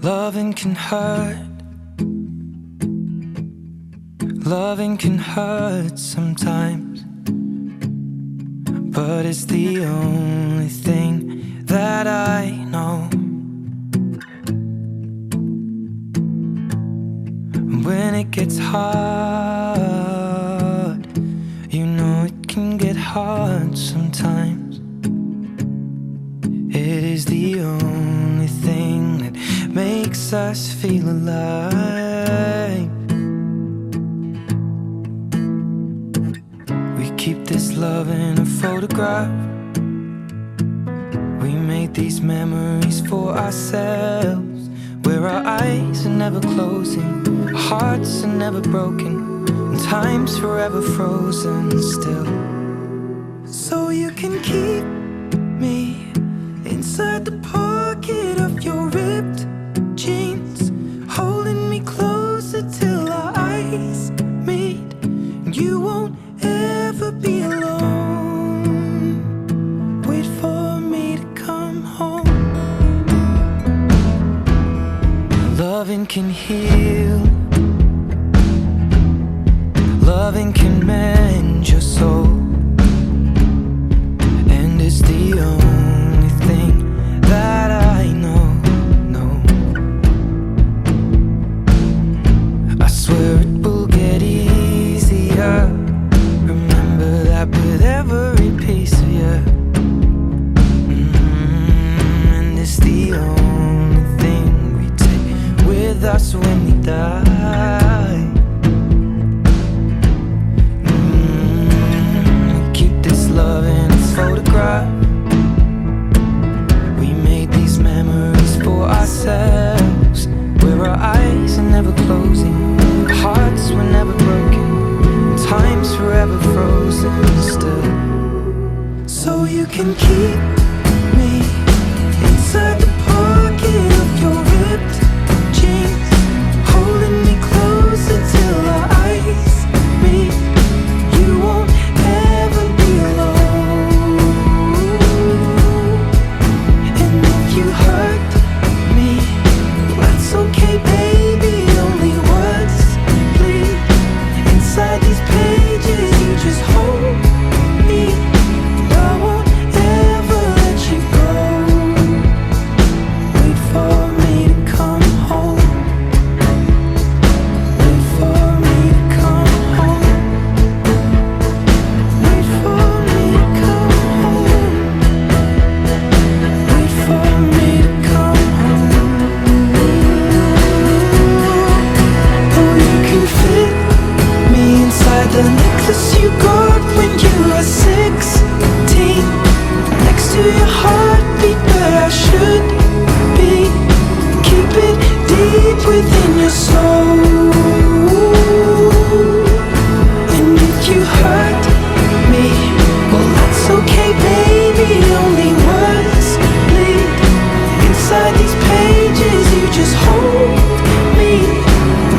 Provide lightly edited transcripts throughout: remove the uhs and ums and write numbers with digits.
Loving can hurt. Loving can hurt sometimes, but it's the only thing that I know. When it gets hard, you know it can get hard sometimes. It is the only thing that makes us feel alive. We keep this love in a photograph. We made these memories for ourselves, where our eyes are never closing, our hearts are never broken, and time's forever frozen still. So you can keep me inside the pocket of your ripped jeans, holding me closer till our eyes meet. You won't ever be alone. Wait for me to come home. Loving can heal. Loving can mend your soul, and it's the only thing that I know. I swear it will get easier. Remember that with every piece of you. And it's the only thing we take with us when we die. Keep this love in its photograph. We made these memories for ourselves, where our eyes are never closing, our hearts were never broken, time's forever frozen still. So you can keep me inside the pocket of your ripped jeans, holding me closer till our eyes meet. You won't ever be alone. And if you hurt me, that's okay, baby. Only words bleed inside these pages. You just hold me. I won't ever let you go. Wait for me to come home. Wait for me to come home. Wait for me to come home. Wait for me to come home. Oh, you can fit me inside the necklace you got when you were 16, next to your heartbeat where I should be. Keep it deep within your soul. And if you hurt me, well, that's okay, baby. Only words bleed inside these pages. You just hold me.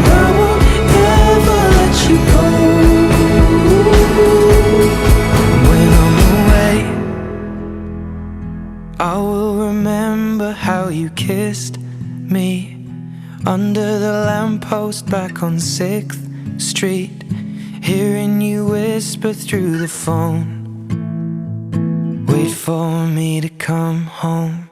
I won't ever let you go. When I'm away, I will remember how you kissed me under the lamppost back on 6th Street, hearing you whisper through the phone. Wait for me to come home.